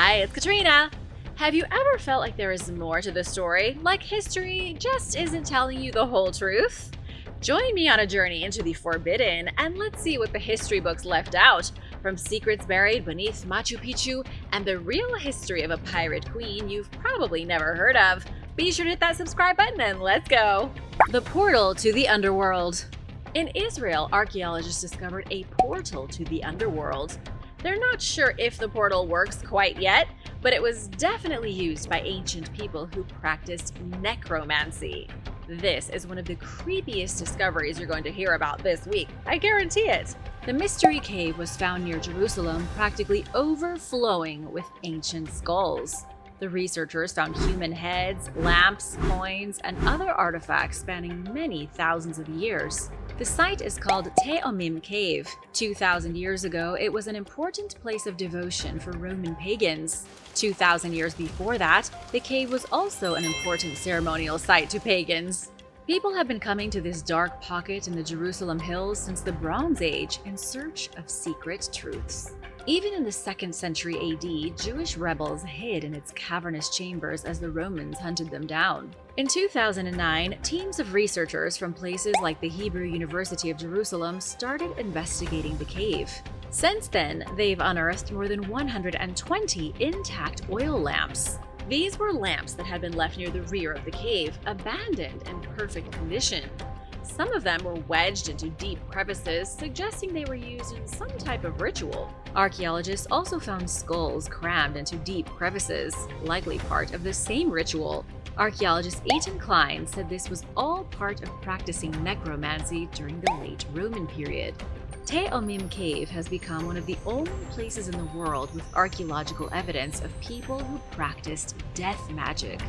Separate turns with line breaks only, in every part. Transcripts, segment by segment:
Hi, it's Katrina. Have you ever felt like there is more to the story, like history just isn't telling you the whole truth? Join me on a journey into the forbidden, and let's see what the history books left out, from secrets buried beneath Machu Picchu and the real history of a pirate queen you've probably never heard of. Be sure to hit that subscribe button and let's go! The Portal to the Underworld. In Israel, archaeologists discovered a portal to the underworld. They're not sure if the portal works quite yet, but it was definitely used by ancient people who practiced necromancy. This is one of the creepiest discoveries you're going to hear about this week, I guarantee it. The mystery cave was found near Jerusalem, practically overflowing with ancient skulls. The researchers found human heads, lamps, coins, and other artifacts spanning many thousands of years. The site is called Omen Cave. 2,000 years ago, it was an important place of devotion for Roman pagans. 2,000 years before that, the cave was also an important ceremonial site to pagans. People have been coming to this dark pocket in the Jerusalem hills since the Bronze Age in search of secret truths. Even in the 2nd century AD, Jewish rebels hid in its cavernous chambers as the Romans hunted them down. In 2009, teams of researchers from places like the Hebrew University of Jerusalem started investigating the cave. Since then, they've unearthed more than 120 intact oil lamps. These were lamps that had been left near the rear of the cave, abandoned in perfect condition. Some of them were wedged into deep crevices, suggesting they were used in some type of ritual. Archaeologists also found skulls crammed into deep crevices, likely part of the same ritual. Archaeologist Ethan Klein said this was all part of practicing necromancy during the late Roman period. Omen Cave has become one of the only places in the world with archaeological evidence of people who practiced death magic.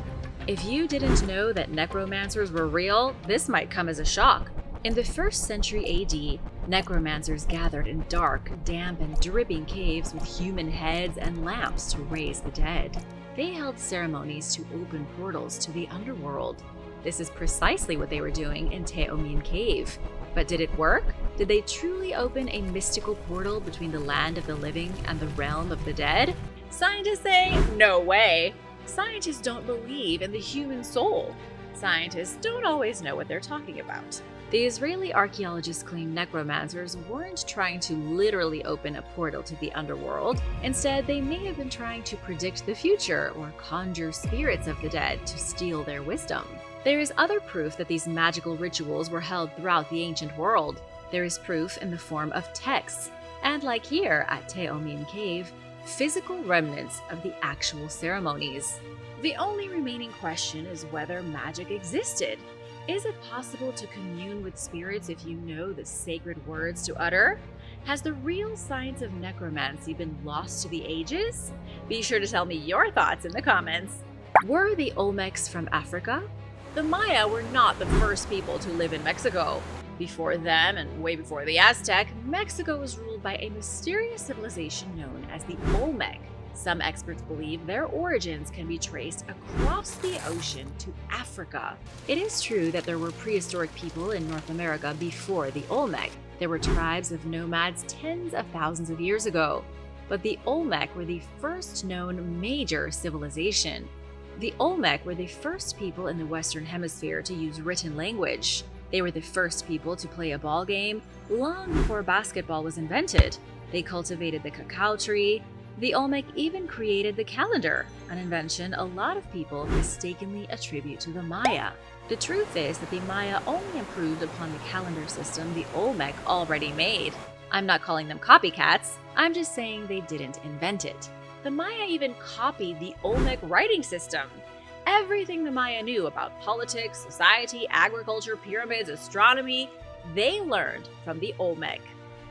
If you didn't know that necromancers were real, this might come as a shock. In the 1st century AD, necromancers gathered in dark, damp, and dripping caves with human heads and lamps to raise the dead. They held ceremonies to open portals to the underworld. This is precisely what they were doing in Omen Cave. But did it work? Did they truly open a mystical portal between the land of the living and the realm of the dead? Scientists say, no way. Scientists don't believe in the human soul. Scientists don't always know what they're talking about. The Israeli archaeologists claim necromancers weren't trying to literally open a portal to the underworld. Instead, they may have been trying to predict the future or conjure spirits of the dead to steal their wisdom. There is other proof that these magical rituals were held throughout the ancient world. There is proof in the form of texts, and like here at Omen Cave, physical remnants of the actual ceremonies. The only remaining question is whether magic existed. Is it possible to commune with spirits if you know the sacred words to utter? Has the real science of necromancy been lost to the ages? Be sure to tell me your thoughts in the comments. Were the Olmecs from Africa? The Maya were not the first people to live in Mexico. Before them, and way before the Aztec, Mexico was ruled by a mysterious civilization known as the Olmec. Some experts believe their origins can be traced across the ocean to Africa. It is true that there were prehistoric people in North America before the Olmec. There were tribes of nomads tens of thousands of years ago. But the Olmec were the first known major civilization. The Olmec were the first people in the Western Hemisphere to use written language. They were the first people to play a ball game long before basketball was invented. They cultivated the cacao tree. The Olmec even created the calendar, an invention a lot of people mistakenly attribute to the Maya. The truth is that the Maya only improved upon the calendar system the Olmec already made. I'm not calling them copycats, I'm just saying they didn't invent it. The Maya even copied the Olmec writing system. Everything the Maya knew about politics, society, agriculture, pyramids, astronomy, they learned from the Olmec.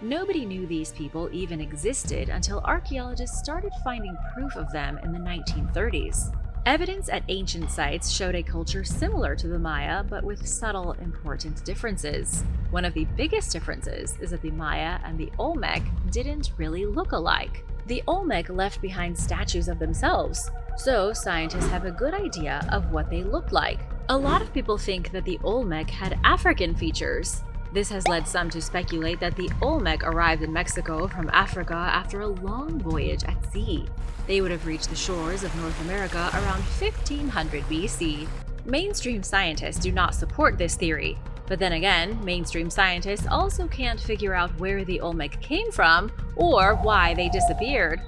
Nobody knew these people even existed until archaeologists started finding proof of them in the 1930s. Evidence at ancient sites showed a culture similar to the Maya, but with subtle, important differences. One of the biggest differences is that the Maya and the Olmec didn't really look alike. The Olmec left behind statues of themselves, so scientists have a good idea of what they looked like. A lot of people think that the Olmec had African features. This has led some to speculate that the Olmec arrived in Mexico from Africa after a long voyage at sea. They would have reached the shores of North America around 1500 BC. Mainstream scientists do not support this theory, but then again, mainstream scientists also can't figure out where the Olmec came from or why they disappeared.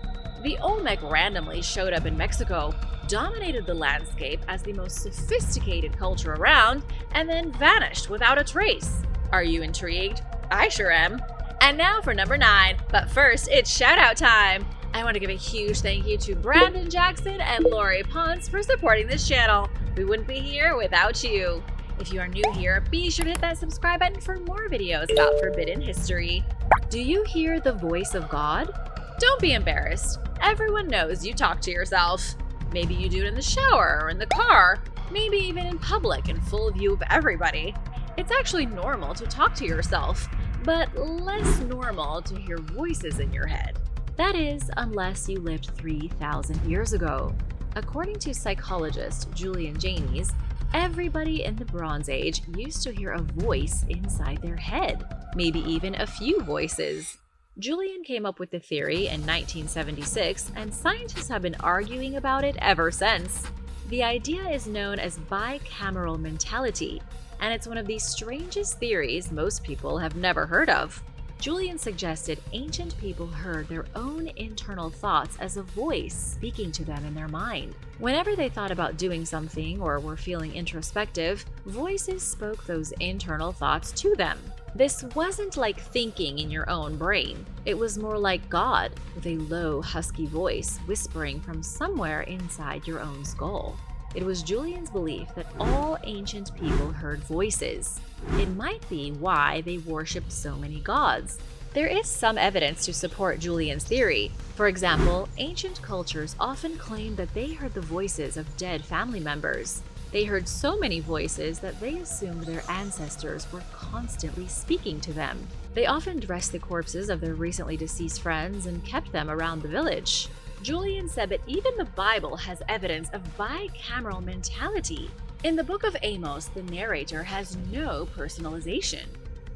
The Olmec randomly showed up in Mexico, dominated the landscape as the most sophisticated culture around, and then vanished without a trace. Are you intrigued? I sure am. And now for number 9, but first it's shoutout time! I want to give a huge thank you to Brandon Jackson and Lori Ponce for supporting this channel. We wouldn't be here without you. If you are new here, be sure to hit that subscribe button for more videos about forbidden history. Do you hear the voice of God? Don't be embarrassed. Everyone knows you talk to yourself. Maybe you do it in the shower or in the car, maybe even in public in full view of everybody. It's actually normal to talk to yourself, but less normal to hear voices in your head. That is, unless you lived 3,000 years ago. According to psychologist Julian Jaynes, everybody in the Bronze Age used to hear a voice inside their head, maybe even a few voices. Julian came up with the theory in 1976, and scientists have been arguing about it ever since. The idea is known as bicameral mentality, and it's one of the strangest theories most people have never heard of. Julian suggested ancient people heard their own internal thoughts as a voice speaking to them in their mind. Whenever they thought about doing something or were feeling introspective, voices spoke those internal thoughts to them. This wasn't like thinking in your own brain. It was more like God, with a low, husky voice whispering from somewhere inside your own skull. It was Julian's belief that all ancient people heard voices. It might be why they worshipped so many gods. There is some evidence to support Julian's theory. For example, ancient cultures often claimed that they heard the voices of dead family members. They heard so many voices that they assumed their ancestors were constantly speaking to them. They often dressed the corpses of their recently deceased friends and kept them around the village. Julian said that even the Bible has evidence of bicameral mentality. In the book of Amos, the narrator has no personalization.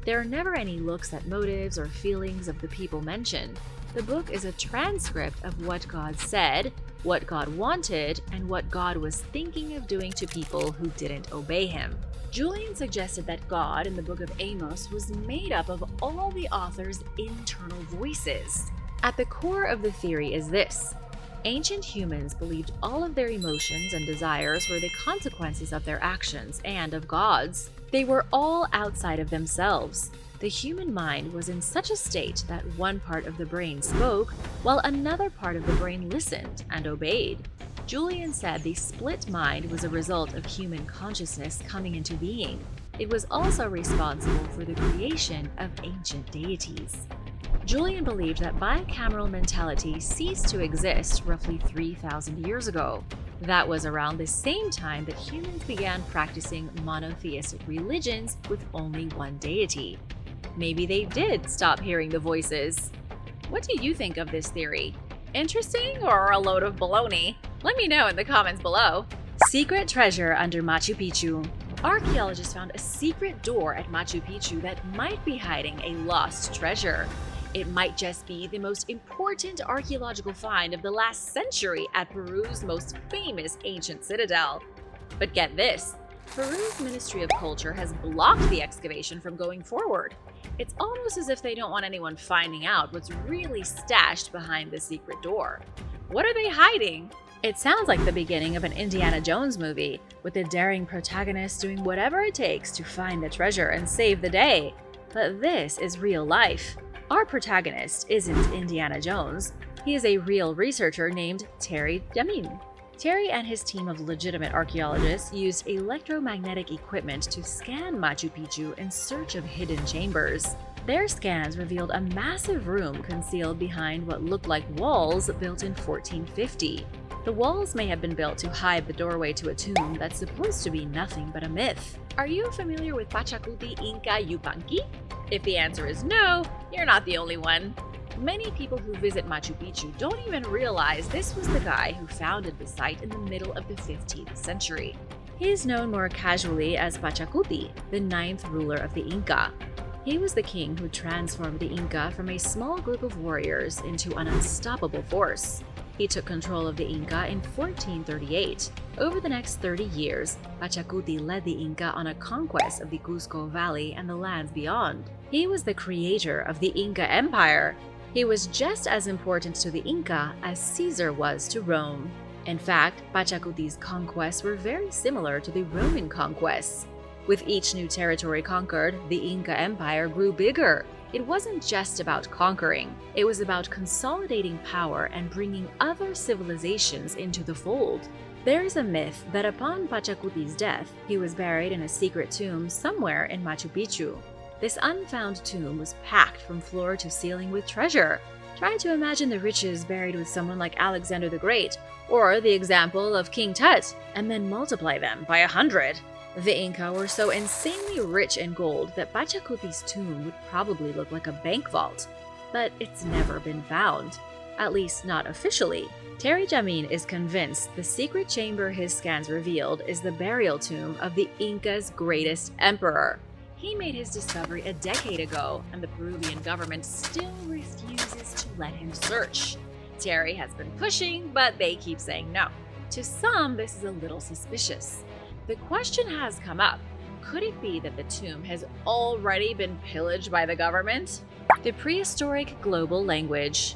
There are never any looks at motives or feelings of the people mentioned. The book is a transcript of what God said, what God wanted, and what God was thinking of doing to people who didn't obey him. Julian suggested that God in the book of Amos was made up of all the author's internal voices. At the core of the theory is this: ancient humans believed all of their emotions and desires were the consequences of their actions and of God's. They were all outside of themselves. The human mind was in such a state that one part of the brain spoke, while another part of the brain listened and obeyed. Julian said the split mind was a result of human consciousness coming into being. It was also responsible for the creation of ancient deities. Julian believed that bicameral mentality ceased to exist roughly 3,000 years ago. That was around the same time that humans began practicing monotheistic religions with only one deity. Maybe they did stop hearing the voices. What do you think of this theory? Interesting or a load of baloney? Let me know in the comments below. Secret treasure under Machu Picchu. Archaeologists found a secret door at Machu Picchu that might be hiding a lost treasure. It might just be the most important archaeological find of the last century at Peru's most famous ancient citadel. But get this, Peru's Ministry of Culture has blocked the excavation from going forward. It's almost as if they don't want anyone finding out what's really stashed behind the secret door. What are they hiding? It sounds like the beginning of an Indiana Jones movie, with the daring protagonist doing whatever it takes to find the treasure and save the day. But this is real life. Our protagonist isn't Indiana Jones. He is a real researcher named Terry Damin. Terry and his team of legitimate archaeologists used electromagnetic equipment to scan Machu Picchu in search of hidden chambers. Their scans revealed a massive room concealed behind what looked like walls built in 1450. The walls may have been built to hide the doorway to a tomb that's supposed to be nothing but a myth. Are you familiar with Pachacuti Inca Yupanqui? If the answer is no, you're not the only one. Many people who visit Machu Picchu don't even realize this was the guy who founded the site in the middle of the 15th century. He is known more casually as Pachacuti, the 9th ruler of the Inca. He was the king who transformed the Inca from a small group of warriors into an unstoppable force. He took control of the Inca in 1438. Over the next 30 years, Pachacuti led the Inca on a conquest of the Cusco Valley and the lands beyond. He was the creator of the Inca Empire. He was just as important to the Inca as Caesar was to Rome. In fact, Pachacuti's conquests were very similar to the Roman conquests. With each new territory conquered, the Inca Empire grew bigger. It wasn't just about conquering, it was about consolidating power and bringing other civilizations into the fold. There is a myth that upon Pachacuti's death, he was buried in a secret tomb somewhere in Machu Picchu. This unfound tomb was packed from floor to ceiling with treasure. Try to imagine the riches buried with someone like Alexander the Great, or the example of King Tut, and then multiply them by 100. The Inca were so insanely rich in gold that Pachacuti's tomb would probably look like a bank vault. But it's never been found. At least not officially. Terry Jamin is convinced the secret chamber his scans revealed is the burial tomb of the Inca's greatest emperor. He made his discovery a decade ago, and the Peruvian government still refuses to let him search. Terry has been pushing, but they keep saying no. To some, this is a little suspicious. The question has come up, could it be that the tomb has already been pillaged by the government? The prehistoric global language.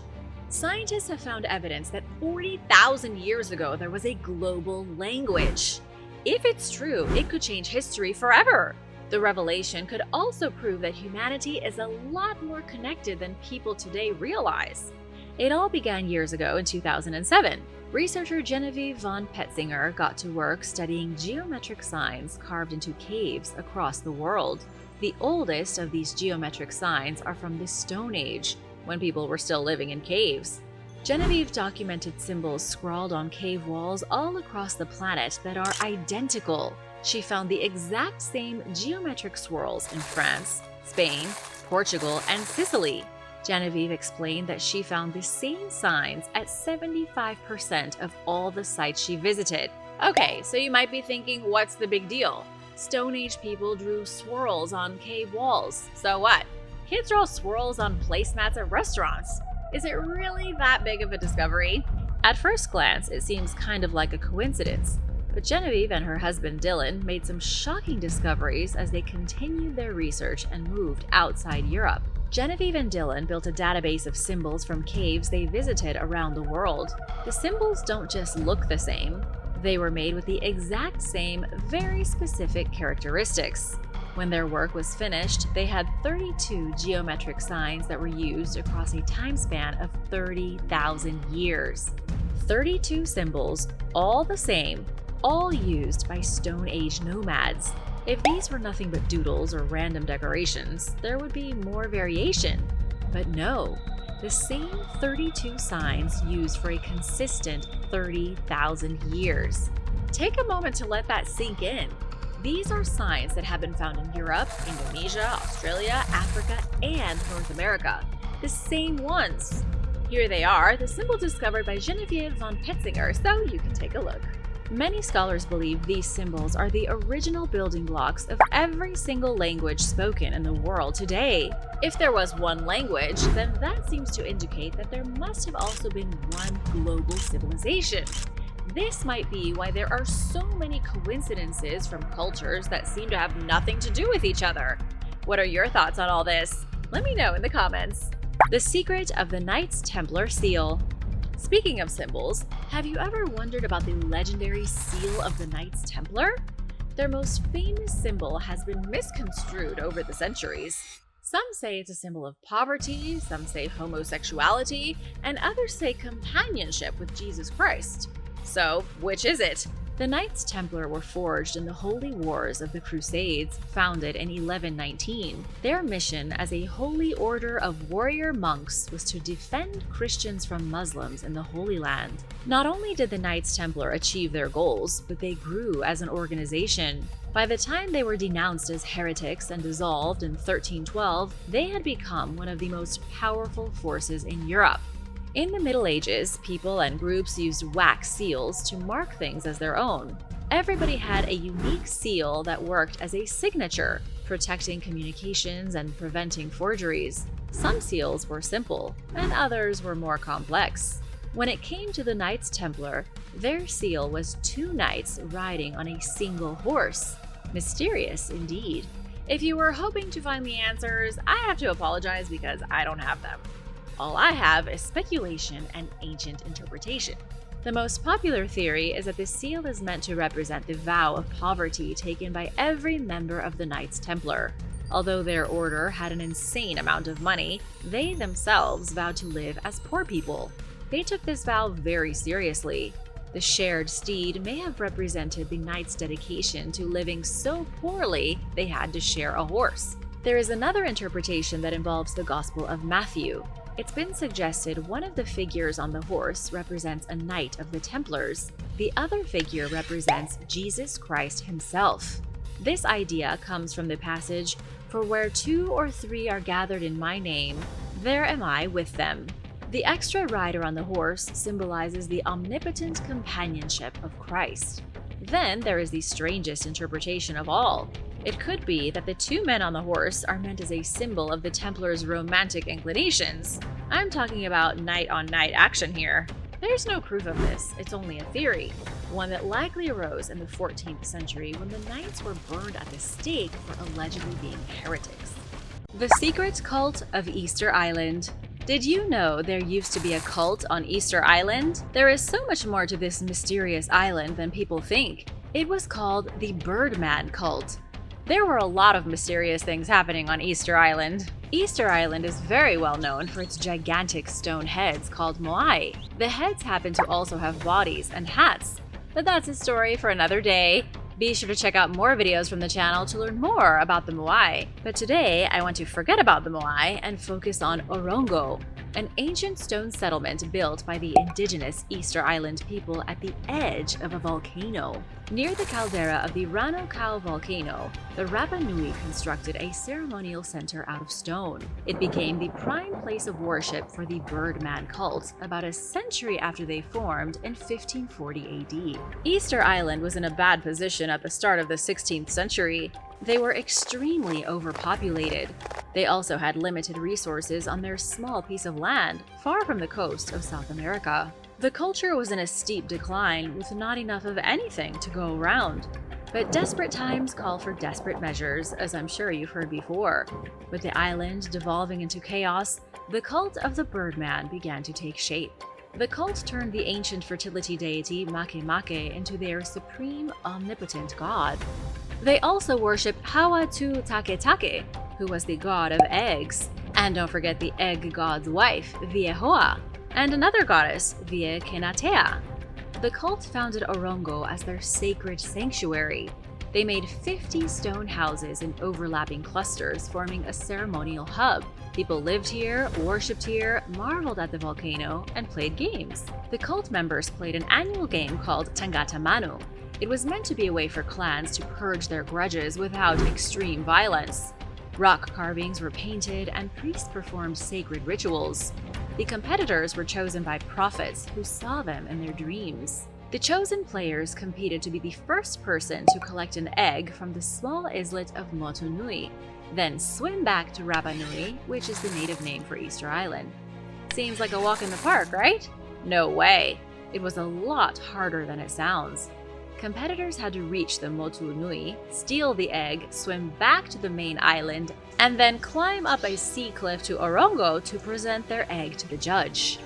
Scientists have found evidence that 40,000 years ago there was a global language. If it's true, it could change history forever. The revelation could also prove that humanity is a lot more connected than people today realize. It all began years ago in 2007. Researcher Genevieve von Petzinger got to work studying geometric signs carved into caves across the world. The oldest of these geometric signs are from the Stone Age, when people were still living in caves. Genevieve documented symbols scrawled on cave walls all across the planet that are identical. She found the exact same geometric swirls in France, Spain, Portugal, and Sicily. Genevieve explained that she found the same signs at 75% of all the sites she visited. Okay, so you might be thinking, what's the big deal? Stone Age people drew swirls on cave walls. So what? Kids draw swirls on placemats at restaurants. Is it really that big of a discovery? At first glance, it seems kind of like a coincidence. But Genevieve and her husband Dylan made some shocking discoveries as they continued their research and moved outside Europe. Genevieve and Dylan built a database of symbols from caves they visited around the world. The symbols don't just look the same, they were made with the exact same, very specific characteristics. When their work was finished, they had 32 geometric signs that were used across a time span of 30,000 years. 32 symbols, all the same, all used by Stone Age nomads. If these were nothing but doodles or random decorations, there would be more variation. But no, the same 32 signs used for a consistent 30,000 years. Take a moment to let that sink in. These are signs that have been found in Europe, Indonesia, Australia, Africa, and North America. The same ones. Here they are, the symbol discovered by Genevieve von Petzinger, so you can take a look. Many scholars believe these symbols are the original building blocks of every single language spoken in the world today. If there was one language, then that seems to indicate that there must have also been one global civilization. This might be why there are so many coincidences from cultures that seem to have nothing to do with each other. What are your thoughts on all this? Let me know in the comments. The secret of the Knights Templar seal. Speaking of symbols, have you ever wondered about the legendary seal of the Knights Templar? Their most famous symbol has been misconstrued over the centuries. Some say it's a symbol of poverty, some say homosexuality, and others say companionship with Jesus Christ. So, which is it? The Knights Templar were forged in the Holy Wars of the Crusades, founded in 1119. Their mission as a holy order of warrior monks was to defend Christians from Muslims in the Holy Land. Not only did the Knights Templar achieve their goals, but they grew as an organization. By the time they were denounced as heretics and dissolved in 1312, they had become one of the most powerful forces in Europe. In the Middle Ages, people and groups used wax seals to mark things as their own. Everybody had a unique seal that worked as a signature, protecting communications and preventing forgeries. Some seals were simple, and others were more complex. When it came to the Knights Templar, their seal was 2 knights riding on a single horse. Mysterious indeed. If you were hoping to find the answers, I have to apologize because I don't have them. All I have is speculation and ancient interpretation. The most popular theory is that the seal is meant to represent the vow of poverty taken by every member of the Knights Templar. Although their order had an insane amount of money, they themselves vowed to live as poor people. They took this vow very seriously. The shared steed may have represented the knights' dedication to living so poorly they had to share a horse. There is another interpretation that involves the Gospel of Matthew. It's been suggested one of the figures on the horse represents a knight of the Templars. The other figure represents Jesus Christ himself. This idea comes from the passage, "For where 2 or 3 are gathered in my name, there am I with them." The extra rider on the horse symbolizes the omnipotent companionship of Christ. Then there is the strangest interpretation of all. It could be that the 2 men on the horse are meant as a symbol of the Templars' romantic inclinations. I'm talking about knight-on-knight action here. There's no proof of this, it's only a theory, one that likely arose in the 14th century when the knights were burned at the stake for allegedly being heretics. The secret cult of Easter Island. Did you know there used to be a cult on Easter Island? There is so much more to this mysterious island than people think. It was called the Birdman cult. There were a lot of mysterious things happening on Easter Island. Easter Island is very well known for its gigantic stone heads called moai. The heads happen to also have bodies and hats, but that's a story for another day. Be sure to check out more videos from the channel to learn more about the moai. But today, I want to forget about the moai and focus on Orongo, an ancient stone settlement built by the indigenous Easter Island people at the edge of a volcano. Near the caldera of the Rano Kau volcano, the Rapa Nui constructed a ceremonial center out of stone. It became the prime place of worship for the Birdman cult about a century after they formed in 1540 AD. Easter Island was in a bad position at the start of the 16th century. They were extremely overpopulated. They also had limited resources on their small piece of land, far from the coast of South America. The culture was in a steep decline with not enough of anything to go around. But desperate times call for desperate measures, as I'm sure you've heard before. With the island devolving into chaos, the cult of the Birdman began to take shape. The cult turned the ancient fertility deity Makemake into their supreme omnipotent god. They also worshipped Hawatu Taketake, who was the god of eggs. And don't forget the egg god's wife, Viehoa, and another goddess, Vie Kenatea. The cult founded Orongo as their sacred sanctuary. They made 50 stone houses in overlapping clusters, forming a ceremonial hub. People lived here, worshipped here, marveled at the volcano, and played games. The cult members played an annual game called Tangata Manu. It was meant to be a way for clans to purge their grudges without extreme violence. Rock carvings were painted, and priests performed sacred rituals. The competitors were chosen by prophets who saw them in their dreams. The chosen players competed to be the first person to collect an egg from the small islet of Motu Nui, then swim back to Rapa Nui, which is the native name for Easter Island. Seems like a walk in the park, right? No way. It was a lot harder than it sounds. Competitors had to reach the Motu Nui, steal the egg, swim back to the main island, and then climb up a sea cliff to Orongo to present their egg to the judge.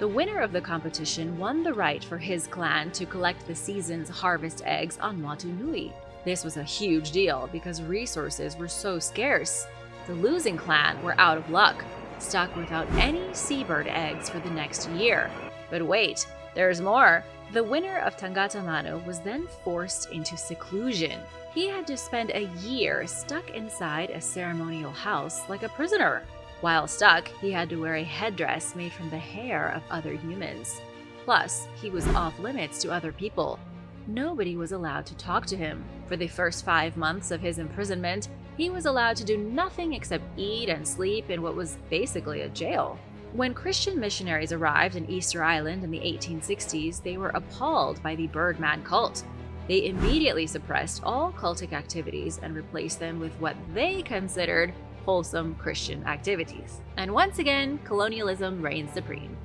The winner of the competition won the right for his clan to collect the season's harvest eggs on Motu Nui. This was a huge deal because resources were so scarce. The losing clan were out of luck, stuck without any seabird eggs for the next year. But wait, there's more. The winner of Tangata Manu was then forced into seclusion. He had to spend a year stuck inside a ceremonial house like a prisoner. While stuck, he had to wear a headdress made from the hair of other humans. Plus, he was off limits to other people. Nobody was allowed to talk to him. For the first 5 months of his imprisonment, he was allowed to do nothing except eat and sleep in what was basically a jail. When Christian missionaries arrived in Easter Island in the 1860s, they were appalled by the Birdman cult. They immediately suppressed all cultic activities and replaced them with what they considered wholesome Christian activities. And once again, colonialism reigned supreme.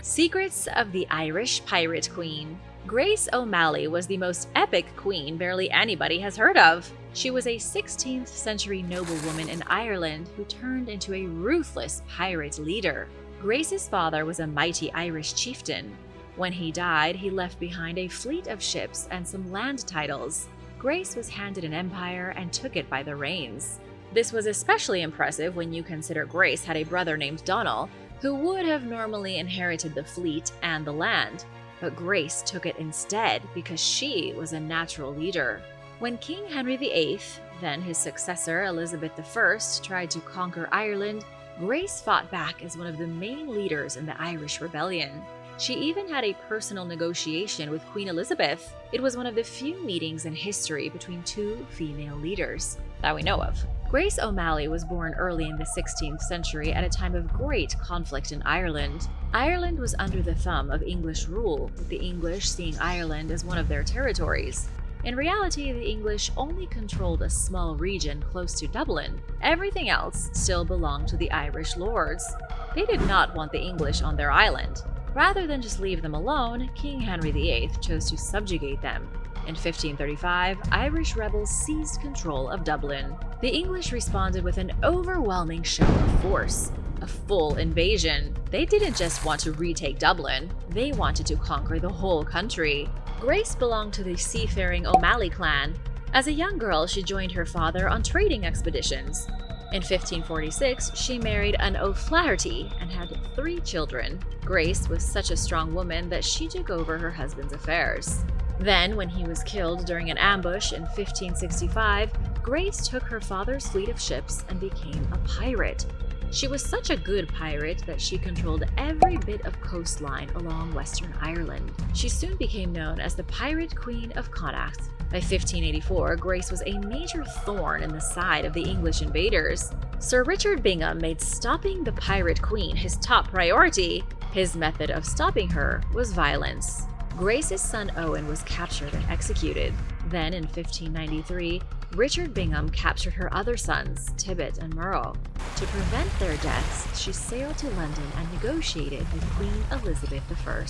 Secrets of the Irish Pirate Queen. Grace O'Malley was the most epic queen barely anybody has heard of. She was a 16th century noblewoman in Ireland who turned into a ruthless pirate leader. Grace's father was a mighty Irish chieftain. When he died, he left behind a fleet of ships and some land titles. Grace was handed an empire and took it by the reins. This was especially impressive when you consider Grace had a brother named Donald, who would have normally inherited the fleet and the land. But Grace took it instead because she was a natural leader. When King Henry VIII, then his successor Elizabeth I, tried to conquer Ireland, Grace fought back as one of the main leaders in the Irish Rebellion. She even had a personal negotiation with Queen Elizabeth. It was one of the few meetings in history between two female leaders that we know of. Grace O'Malley was born early in the 16th century at a time of great conflict in Ireland. Ireland was under the thumb of English rule, with the English seeing Ireland as one of their territories. In reality, the English only controlled a small region close to Dublin. Everything else still belonged to the Irish lords. They did not want the English on their island. Rather than just leave them alone, King Henry VIII chose to subjugate them. In 1535, Irish rebels seized control of Dublin. The English responded with an overwhelming show of force, a full invasion. They didn't just want to retake Dublin, they wanted to conquer the whole country. Grace belonged to the seafaring O'Malley clan. As a young girl, she joined her father on trading expeditions. In 1546, she married an O'Flaherty and had 3 children. Grace was such a strong woman that she took over her husband's affairs. Then, when he was killed during an ambush in 1565, Grace took her father's fleet of ships and became a pirate. She was such a good pirate that she controlled every bit of coastline along Western Ireland. She soon became known as the Pirate Queen of Connacht. By 1584, Grace was a major thorn in the side of the English invaders. Sir Richard Bingham made stopping the Pirate Queen his top priority. His method of stopping her was violence. Grace's son Owen was captured and executed. Then in 1593, Richard Bingham captured her other sons, Tibbet and Murrow. To prevent their deaths, she sailed to London and negotiated with Queen Elizabeth I.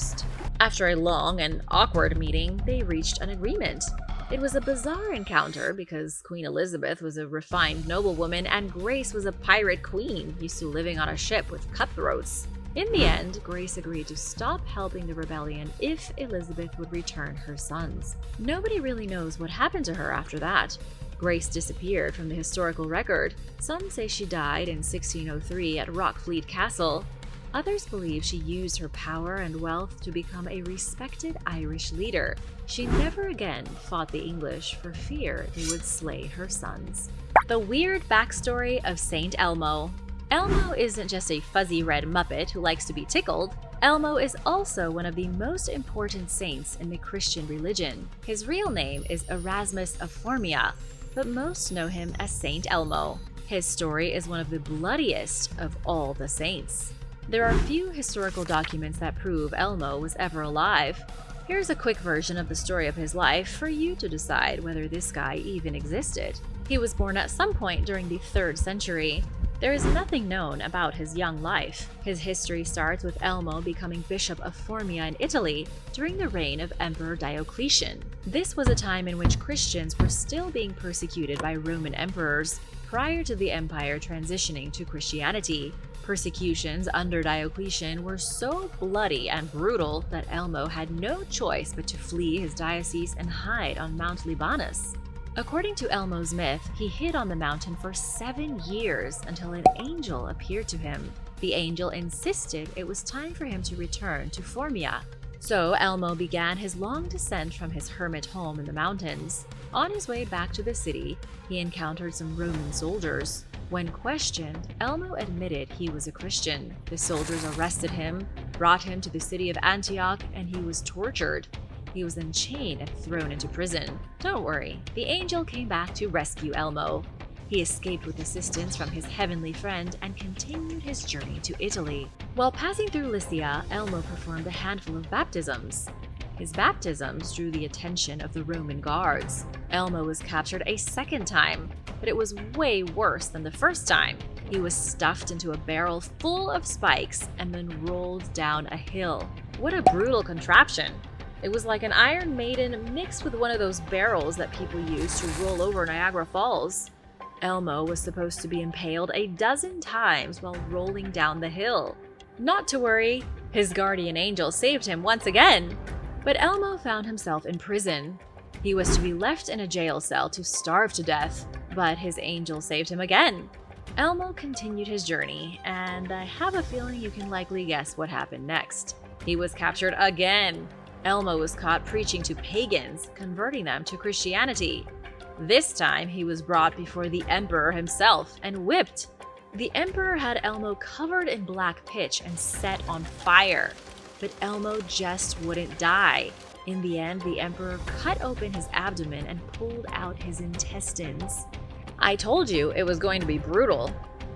After a long and awkward meeting, they reached an agreement. It was a bizarre encounter because Queen Elizabeth was a refined noblewoman and Grace was a pirate queen used to living on a ship with cutthroats. In the end, Grace agreed to stop helping the rebellion if Elizabeth would return her sons. Nobody really knows what happened to her after that. Grace disappeared from the historical record. Some say she died in 1603 at Rockfleet Castle. Others believe she used her power and wealth to become a respected Irish leader. She never again fought the English for fear they would slay her sons. The weird backstory of Saint Elmo. Elmo isn't just a fuzzy red Muppet who likes to be tickled. Elmo is also one of the most important saints in the Christian religion. His real name is Erasmus of Formia, but most know him as Saint Elmo. His story is one of the bloodiest of all the saints. There are few historical documents that prove Elmo was ever alive. Here's a quick version of the story of his life for you to decide whether this guy even existed. He was born at some point during the 3rd century. There is nothing known about his young life. His history starts with Elmo becoming Bishop of Formia in Italy during the reign of Emperor Diocletian. This was a time in which Christians were still being persecuted by Roman emperors prior to the empire transitioning to Christianity. Persecutions under Diocletian were so bloody and brutal that Elmo had no choice but to flee his diocese and hide on Mount Libanus. According to Elmo's myth, he hid on the mountain for 7 years until an angel appeared to him. The angel insisted it was time for him to return to Formia. So Elmo began his long descent from his hermit home in the mountains. On his way back to the city, he encountered some Roman soldiers. When questioned, Elmo admitted he was a Christian. The soldiers arrested him, brought him to the city of Antioch, and he was tortured. He was then chained and thrown into prison. Don't worry, the angel came back to rescue Elmo. He escaped with assistance from his heavenly friend and continued his journey to Italy. While passing through Lycia, Elmo performed a handful of baptisms. His baptisms drew the attention of the Roman guards. Elmo was captured a second time, but it was way worse than the first time. He was stuffed into a barrel full of spikes and then rolled down a hill. What a brutal contraption! It was like an Iron Maiden mixed with one of those barrels that people use to roll over Niagara Falls. Elmo was supposed to be impaled a dozen times while rolling down the hill. Not to worry, his guardian angel saved him once again. But Elmo found himself in prison. He was to be left in a jail cell to starve to death, but his angel saved him again. Elmo continued his journey, and I have a feeling you can likely guess what happened next. He was captured again. Elmo was caught preaching to pagans, converting them to Christianity. This time, he was brought before the emperor himself and whipped. The emperor had Elmo covered in black pitch and set on fire. But Elmo just wouldn't die. In the end, the emperor cut open his abdomen and pulled out his intestines. I told you it was going to be brutal.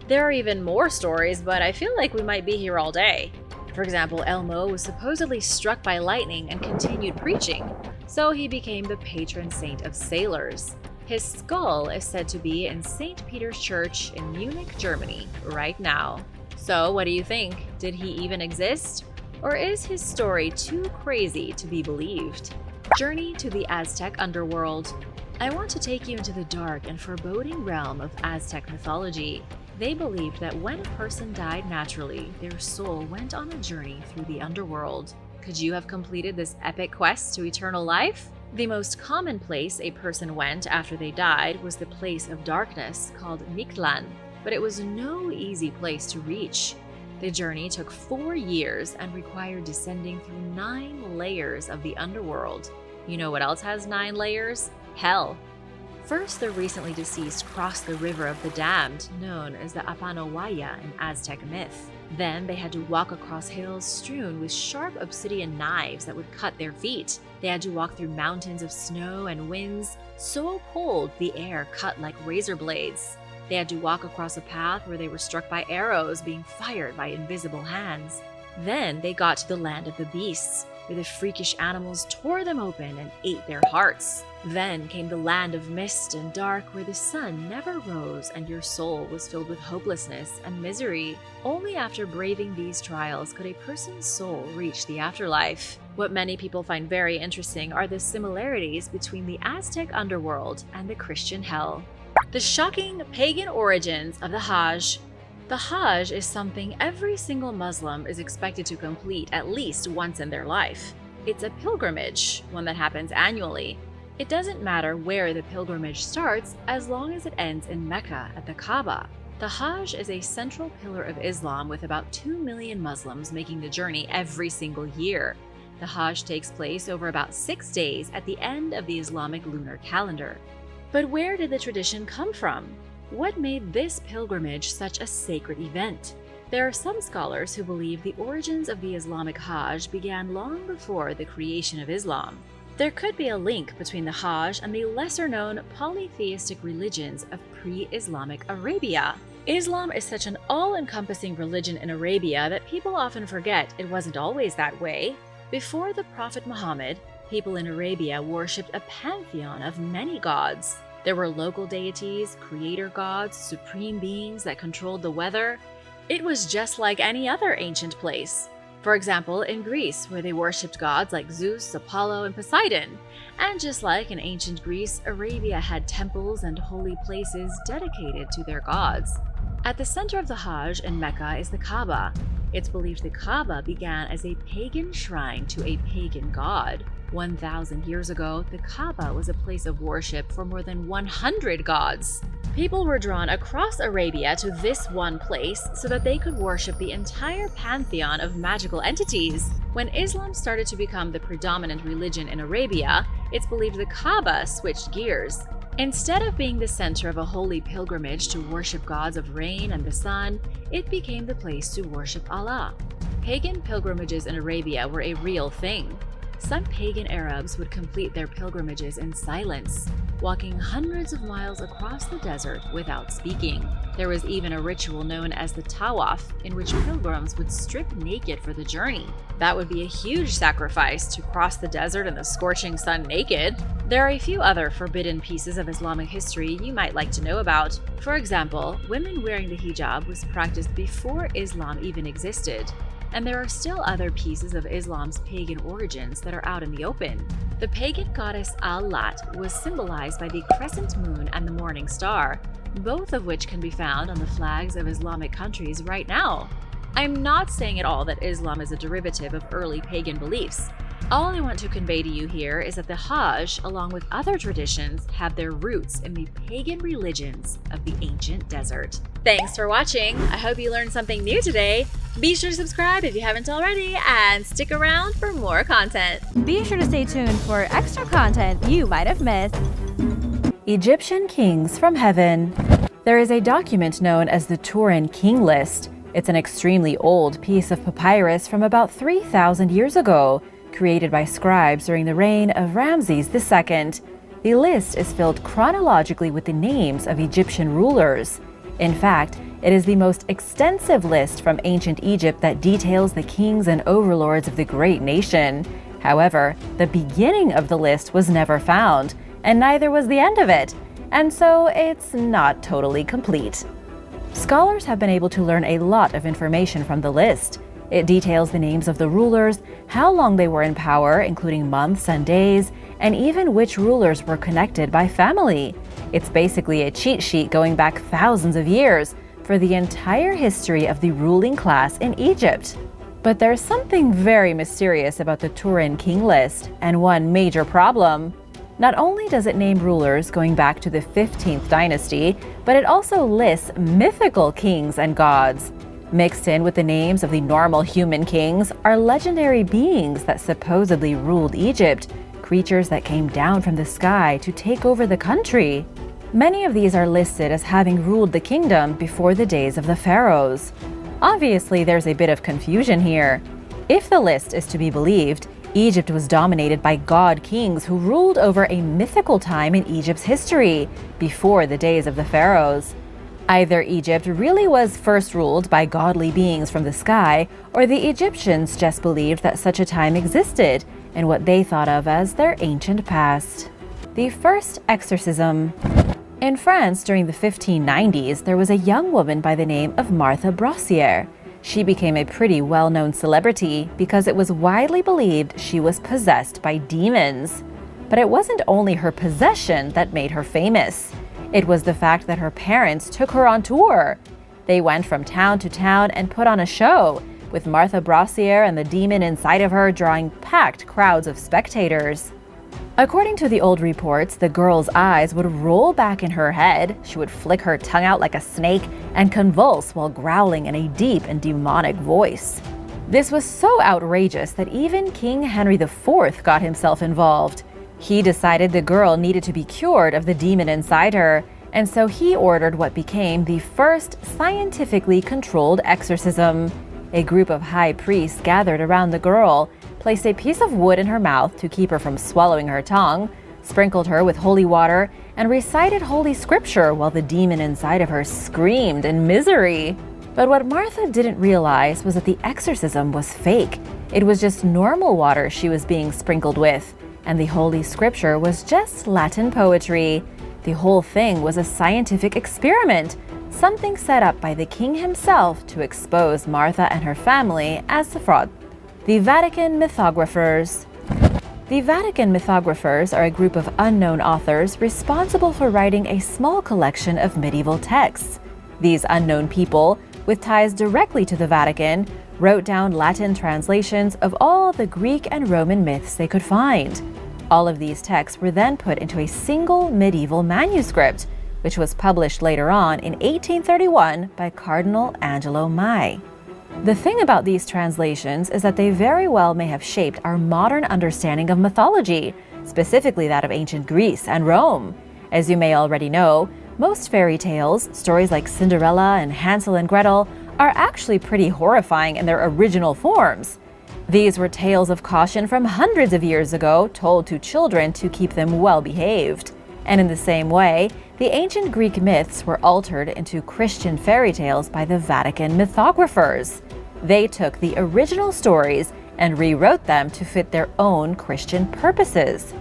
There are even more stories, but I feel like we might be here all day. For example, Elmo was supposedly struck by lightning and continued preaching, so he became the patron saint of sailors. His skull is said to be in St. Peter's Church in Munich, Germany, right now. So what do you think? Did he even exist? Or is his story too crazy to be believed? Journey to the Aztec underworld. I want to take you into the dark and foreboding realm of Aztec mythology. They believed that when a person died naturally, their soul went on a journey through the underworld. Could you have completed this epic quest to eternal life? The most common place a person went after they died was the place of darkness called Mictlan, but it was no easy place to reach. The journey took 4 years and required descending through 9 layers of the underworld. You know what else has 9 layers? Hell. First, the recently deceased crossed the River of the Damned, known as the Apanahuaya in Aztec myth. Then they had to walk across hills strewn with sharp obsidian knives that would cut their feet. They had to walk through mountains of snow and winds so cold the air cut like razor blades. They had to walk across a path where they were struck by arrows being fired by invisible hands. Then they got to the land of the beasts, where the freakish animals tore them open and ate their hearts. Then came the land of mist and dark, where the sun never rose and your soul was filled with hopelessness and misery. Only after braving these trials could a person's soul reach the afterlife. What many people find very interesting are the similarities between the Aztec underworld and the Christian hell. The shocking pagan origins of the Hajj. The Hajj is something every single Muslim is expected to complete at least once in their life. It's a pilgrimage, one that happens annually. It doesn't matter where the pilgrimage starts as long as it ends in Mecca at the Kaaba. The Hajj is a central pillar of Islam with about 2 million Muslims making the journey every single year. The Hajj takes place over about 6 days at the end of the Islamic lunar calendar. But where did the tradition come from? What made this pilgrimage such a sacred event? There are some scholars who believe the origins of the Islamic Hajj began long before the creation of Islam. There could be a link between the Hajj and the lesser-known polytheistic religions of pre-Islamic Arabia. Islam is such an all-encompassing religion in Arabia that people often forget it wasn't always that way. Before the Prophet Muhammad, people in Arabia worshipped a pantheon of many gods. There were local deities, creator gods, supreme beings that controlled the weather. It was just like any other ancient place. For example, in Greece, where they worshipped gods like Zeus, Apollo, and Poseidon. And just like in ancient Greece, Arabia had temples and holy places dedicated to their gods. At the center of the Hajj in Mecca is the Kaaba. It's believed the Kaaba began as a pagan shrine to a pagan god. 1,000 years ago, the Kaaba was a place of worship for more than 100 gods. People were drawn across Arabia to this one place so that they could worship the entire pantheon of magical entities. When Islam started to become the predominant religion in Arabia, it's believed the Kaaba switched gears. Instead of being the center of a holy pilgrimage to worship gods of rain and the sun, it became the place to worship Allah. Pagan pilgrimages in Arabia were a real thing. Some pagan Arabs would complete their pilgrimages in silence, walking hundreds of miles across the desert without speaking. There was even a ritual known as the Tawaf, in which pilgrims would strip naked for the journey. That would be a huge sacrifice to cross the desert in the scorching sun naked. There are a few other forbidden pieces of Islamic history you might like to know about. For example, women wearing the hijab was practiced before Islam even existed. And there are still other pieces of Islam's pagan origins that are out in the open. The pagan goddess Al-Lat was symbolized by the crescent moon and the morning star, both of which can be found on the flags of Islamic countries right now. I'm not saying at all that Islam is a derivative of early pagan beliefs. All I want to convey to you here is that the Hajj, along with other traditions, have their roots in the pagan religions of the ancient desert. Thanks for watching. I hope you learned something new today. Be sure to subscribe if you haven't already, and stick around for more content.
Be sure to stay tuned for extra content you might have missed.
Egyptian Kings from Heaven. There is a document known as the Turin King List. It's an extremely old piece of papyrus from about 3,000 years ago, created by scribes during the reign of Ramses II. The list is filled chronologically with the names of Egyptian rulers. In fact, it is the most extensive list from ancient Egypt that details the kings and overlords of the great nation. However, the beginning of the list was never found, and neither was the end of it, and so it's not totally complete. Scholars have been able to learn a lot of information from the list. It details the names of the rulers, how long they were in power, including months and days, and even which rulers were connected by family. It's basically a cheat sheet going back thousands of years for the entire history of the ruling class in Egypt. But there's something very mysterious about the Turin King List, and one major problem. Not only does it name rulers going back to the 15th dynasty, but it also lists mythical kings and gods. Mixed in with the names of the normal human kings are legendary beings that supposedly ruled Egypt, creatures that came down from the sky to take over the country. Many of these are listed as having ruled the kingdom before the days of the pharaohs. Obviously, there's a bit of confusion here. If the list is to be believed, Egypt was dominated by god kings who ruled over a mythical time in Egypt's history, before the days of the pharaohs. Either Egypt really was first ruled by godly beings from the sky, or the Egyptians just believed that such a time existed in what they thought of as their ancient past. The first exorcism. In France during the 1590s, there was a young woman by the name of Martha Brossier. She became a pretty well-known celebrity because it was widely believed she was possessed by demons. But it wasn't only her possession that made her famous. It was the fact that her parents took her on tour. They went from town to town and put on a show, with Martha Brossier and the demon inside of her drawing packed crowds of spectators. According to the old reports, the girl's eyes would roll back in her head, she would flick her tongue out like a snake, and convulse while growling in a deep and demonic voice. This was so outrageous that even King Henry IV got himself involved. He decided the girl needed to be cured of the demon inside her, and so he ordered what became the first scientifically controlled exorcism. A group of high priests gathered around the girl, placed a piece of wood in her mouth to keep her from swallowing her tongue, sprinkled her with holy water, and recited holy scripture while the demon inside of her screamed in misery. But what Martha didn't realize was that the exorcism was fake. It was just normal water she was being sprinkled with, and the holy scripture was just Latin poetry. The whole thing was a scientific experiment, something set up by the king himself to expose Martha and her family as a fraud. The Vatican Mythographers. The Vatican Mythographers are a group of unknown authors responsible for writing a small collection of medieval texts. These unknown people, with ties directly to the Vatican, wrote down Latin translations of all the Greek and Roman myths they could find. All of these texts were then put into a single medieval manuscript, which was published later on in 1831 by Cardinal Angelo Mai. The thing about these translations is that they very well may have shaped our modern understanding of mythology, specifically that of ancient Greece and Rome. As you may already know, most fairy tales, stories like Cinderella and Hansel and Gretel, are actually pretty horrifying in their original forms. These were tales of caution from hundreds of years ago, told to children to keep them well behaved. And in the same way, the ancient Greek myths were altered into Christian fairy tales by the Vatican Mythographers. They took the original stories and rewrote them to fit their own Christian purposes.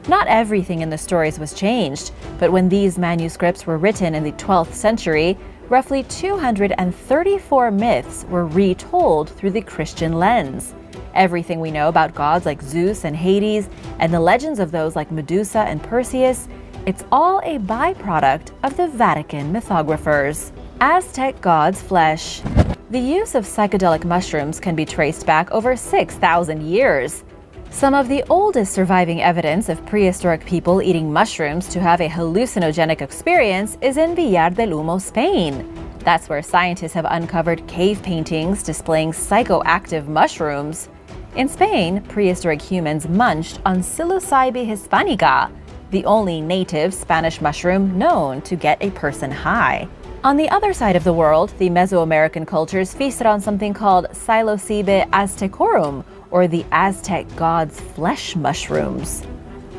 Not everything in the stories was changed, but when these manuscripts were written in the 12th century, roughly 234 myths were retold through the Christian lens. Everything we know about gods like Zeus and Hades, and the legends of those like Medusa and Perseus, it's all a byproduct of the Vatican Mythographers. Aztec gods' flesh. The use of psychedelic mushrooms can be traced back over 6,000 years. Some of the oldest surviving evidence of prehistoric people eating mushrooms to have a hallucinogenic experience is in Villar del Humo, Spain. That's where scientists have uncovered cave paintings displaying psychoactive mushrooms. In Spain, prehistoric humans munched on Psilocybe hispanica, the only native Spanish mushroom known to get a person high. On the other side of the world, the Mesoamerican cultures feasted on something called Psilocybe aztecorum, or the Aztec gods' flesh mushrooms.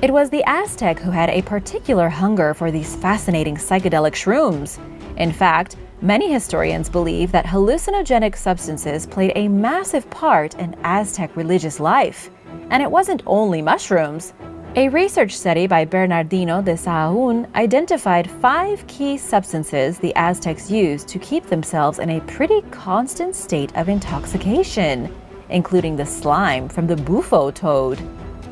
It was the Aztec who had a particular hunger for these fascinating psychedelic shrooms. In fact, many historians believe that hallucinogenic substances played a massive part in Aztec religious life. And it wasn't only mushrooms. A research study by Bernardino de Sahagún identified 5 key substances the Aztecs used to keep themselves in a pretty constant state of intoxication, including the slime from the bufo toad.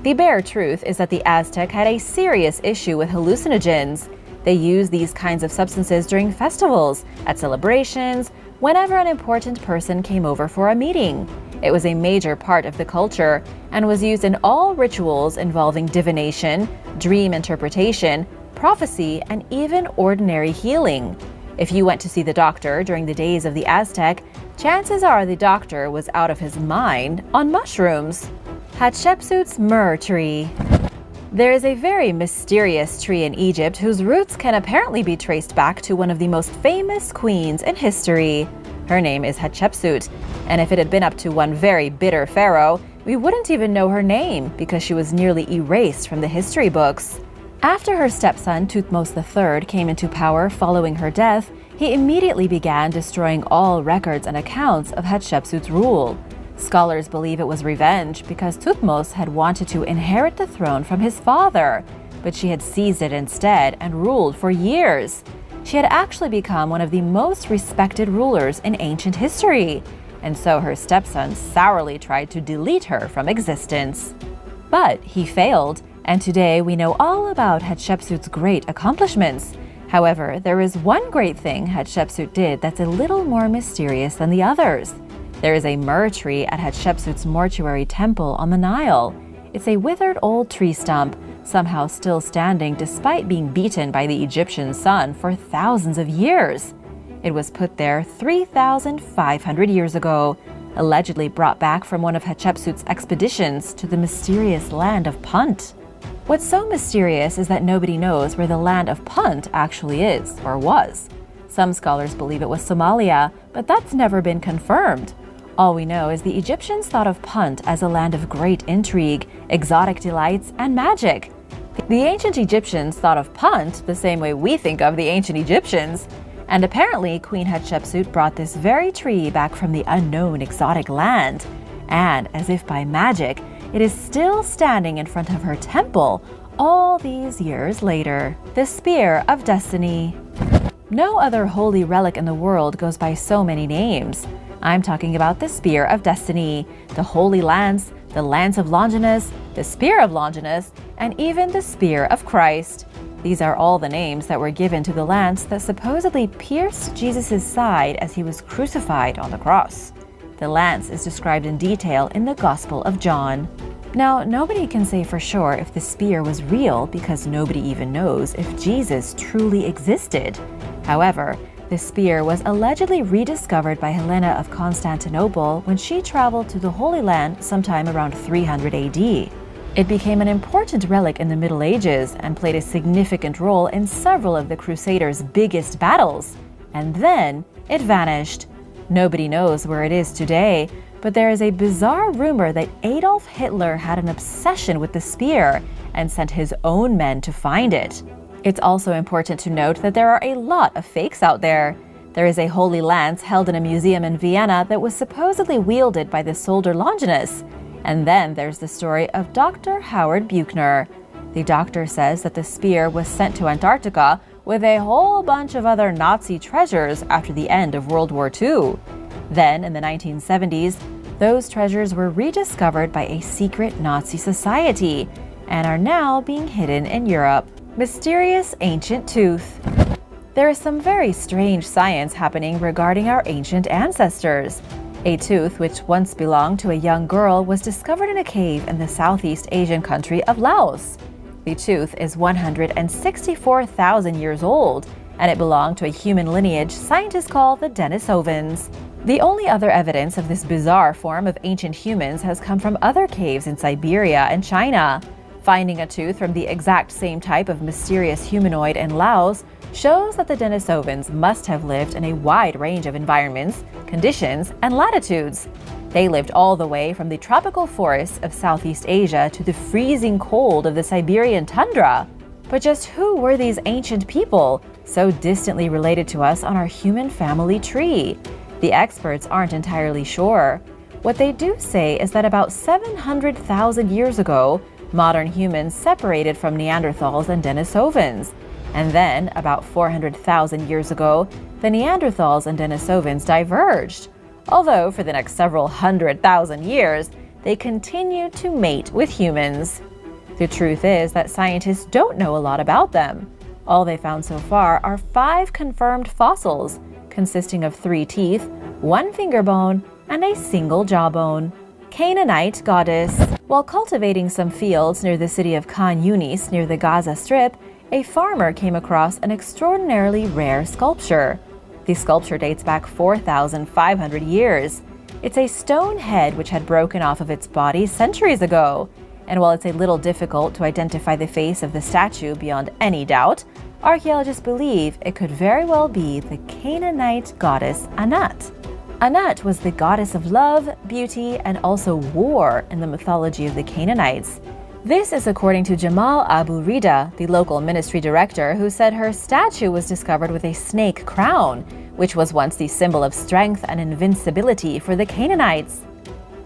The bare truth is that the Aztec had a serious issue with hallucinogens. They used these kinds of substances during festivals, at celebrations, whenever an important person came over for a meeting. It was a major part of the culture and was used in all rituals involving divination, dream interpretation, prophecy, and even ordinary healing. If you went to see the doctor during the days of the Aztec, chances are the doctor was out of his mind on mushrooms. Hadshepsut Myr Tree. There is a very mysterious tree in Egypt whose roots can apparently be traced back to one of the most famous queens in history. Her name is Hatshepsut, and if it had been up to one very bitter pharaoh, we wouldn't even know her name because she was nearly erased from the history books. After her stepson Thutmose III came into power following her death, he immediately began destroying all records and accounts of Hatshepsut's rule. Scholars believe it was revenge because Thutmose had wanted to inherit the throne from his father, but she had seized it instead and ruled for years. She had actually become one of the most respected rulers in ancient history, and so her stepson sourly tried to delete her from existence. But he failed, and today we know all about Hatshepsut's great accomplishments. However, there is one great thing Hatshepsut did that's a little more mysterious than the others. There is a myrrh tree at Hatshepsut's mortuary temple on the Nile. It's a withered old tree stump, somehow still standing despite being beaten by the Egyptian sun for thousands of years. It was put there 3,500 years ago, allegedly brought back from one of Hatshepsut's expeditions to the mysterious land of Punt. What's so mysterious is that nobody knows where the land of Punt actually is, or was. Some scholars believe it was Somalia, but that's never been confirmed. All we know is the Egyptians thought of Punt as a land of great intrigue, exotic delights, and magic. The ancient Egyptians thought of Punt the same way we think of the ancient Egyptians. And apparently, Queen Hatshepsut brought this very tree back from the unknown exotic land. And, as if by magic, it is still standing in front of her temple all these years later. The Spear of Destiny. No other holy relic in the world goes by so many names. I'm talking about the Spear of Destiny, the Holy Lance, the Lance of Longinus, the Spear of Longinus, and even the Spear of Christ. These are all the names that were given to the lance that supposedly pierced Jesus' side as he was crucified on the cross. The lance is described in detail in the Gospel of John. Now, nobody can say for sure if the spear was real because nobody even knows if Jesus truly existed. However, the spear was allegedly rediscovered by Helena of Constantinople when she traveled to the Holy Land sometime around 300 AD. It became an important relic in the Middle Ages and played a significant role in several of the Crusaders' biggest battles. And then it vanished. Nobody knows where it is today, but there is a bizarre rumor that Adolf Hitler had an obsession with the spear and sent his own men to find it. It's also important to note that there are a lot of fakes out there. There is a holy lance held in a museum in Vienna that was supposedly wielded by the soldier Longinus. And then there's the story of Dr. Howard Buchner. The doctor says that the spear was sent to Antarctica with a whole bunch of other Nazi treasures after the end of World War II. Then, in the 1970s, those treasures were rediscovered by a secret Nazi society and are now being hidden in Europe. Mysterious ancient tooth. There is some very strange science happening regarding our ancient ancestors. A tooth which once belonged to a young girl was discovered in a cave in the Southeast Asian country of Laos. The tooth is 164,000 years old, and it belonged to a human lineage scientists call the Denisovans. The only other evidence of this bizarre form of ancient humans has come from other caves in Siberia and China. Finding a tooth from the exact same type of mysterious humanoid in Laos shows that the Denisovans must have lived in a wide range of environments, conditions, and latitudes. They lived all the way from the tropical forests of Southeast Asia to the freezing cold of the Siberian tundra. But just who were these ancient people, so distantly related to us on our human family tree? The experts aren't entirely sure. What they do say is that about 700,000 years ago, modern humans separated from Neanderthals and Denisovans. And then, about 400,000 years ago, the Neanderthals and Denisovans diverged. Although for the next several 100,000 years, they continued to mate with humans. The truth is that scientists don't know a lot about them. All they found so far are 5 confirmed fossils, consisting of 3 teeth, 1 finger bone, and a single jawbone. Canaanite Goddess. While cultivating some fields near the city of Khan Yunis near the Gaza Strip, a farmer came across an extraordinarily rare sculpture. The sculpture dates back 4,500 years. It's a stone head which had broken off of its body centuries ago. And while it's a little difficult to identify the face of the statue beyond any doubt, archaeologists believe it could very well be the Canaanite goddess Anat. Anat was the goddess of love, beauty, and also war in the mythology of the Canaanites. This is according to Jamal Abu Rida, the local ministry director, who said her statue was discovered with a snake crown, which was once the symbol of strength and invincibility for the Canaanites.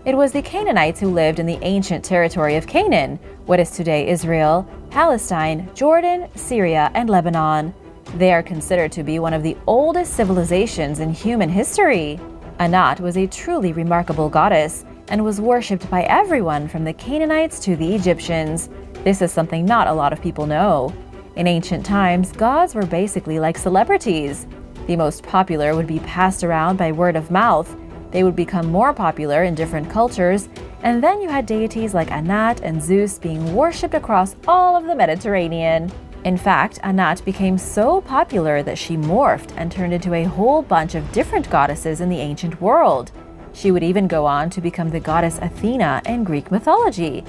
It was the Canaanites who lived in the ancient territory of Canaan, what is today Israel, Palestine, Jordan, Syria, and Lebanon. They are considered to be one of the oldest civilizations in human history. Anat was a truly remarkable goddess and was worshipped by everyone from the Canaanites to the Egyptians. This is something not a lot of people know. In ancient times, gods were basically like celebrities. The most popular would be passed around by word of mouth. They would become more popular in different cultures, and then you had deities like Anat and Zeus being worshipped across all of the Mediterranean. In fact, Anat became so popular that she morphed and turned into a whole bunch of different goddesses in the ancient world. She would even go on to become the goddess Athena in Greek mythology.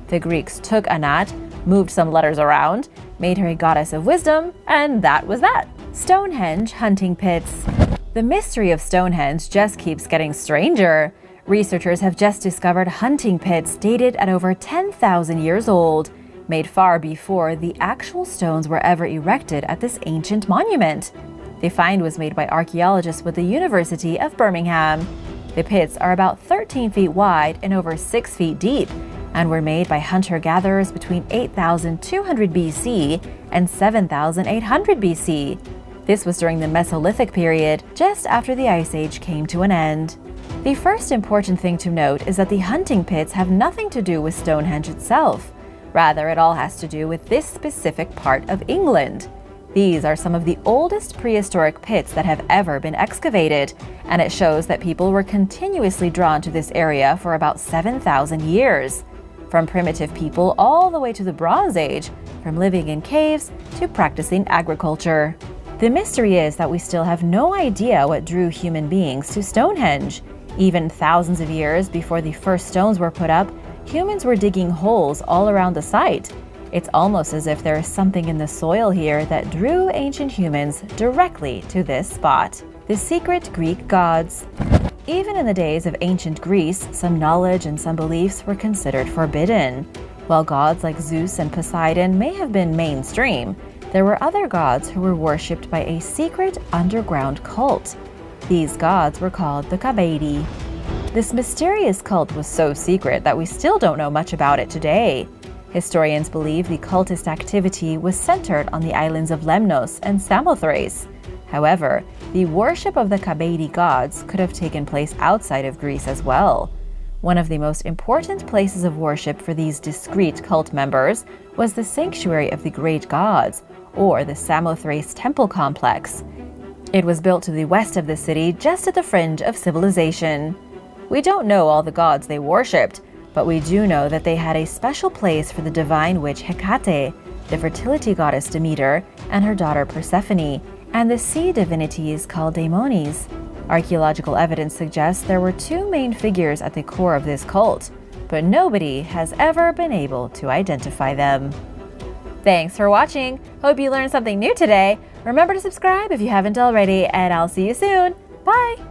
The Greeks took Anat, moved some letters around, made her a goddess of wisdom, and that was that. Stonehenge Hunting Pits. The mystery of Stonehenge just keeps getting stranger. Researchers have just discovered hunting pits dated at over 10,000 years old, made far before the actual stones were ever erected at this ancient monument. The find was made by archaeologists with the University of Birmingham. The pits are about 13 feet wide and over 6 feet deep, and were made by hunter-gatherers between 8,200 BC and 7,800 BC. This was during the Mesolithic period, just after the Ice Age came to an end. The first important thing to note is that the hunting pits have nothing to do with Stonehenge itself. Rather, it all has to do with this specific part of England. These are some of the oldest prehistoric pits that have ever been excavated, and it shows that people were continuously drawn to this area for about 7,000 years. From primitive people all the way to the Bronze Age, from living in caves to practicing agriculture. The mystery is that we still have no idea what drew human beings to Stonehenge. Even thousands of years before the first stones were put up, humans were digging holes all around the site. It's almost as if there is something in the soil here that drew ancient humans directly to this spot. The secret Greek gods. Even in the days of ancient Greece, some knowledge and some beliefs were considered forbidden. While gods like Zeus and Poseidon may have been mainstream, there were other gods who were worshipped by a secret underground cult. These gods were called the Kabadi. This mysterious cult was so secret that we still don't know much about it today. Historians believe the cultist activity was centered on the islands of Lemnos and Samothrace. However, the worship of the Kabadi gods could have taken place outside of Greece as well. One of the most important places of worship for these discreet cult members was the Sanctuary of the Great Gods, or the Samothrace Temple Complex. It was built to the west of the city, just at the fringe of civilization. We don't know all the gods they worshipped, but we do know that they had a special place for the divine witch Hecate, the fertility goddess Demeter, and her daughter Persephone, and the sea divinities called daemones. Archaeological evidence suggests there were two main figures at the core of this cult, but nobody has ever been able to identify them. Thanks for watching! Hope you learned something new today. Remember to subscribe if you haven't already, and I'll see you soon. Bye!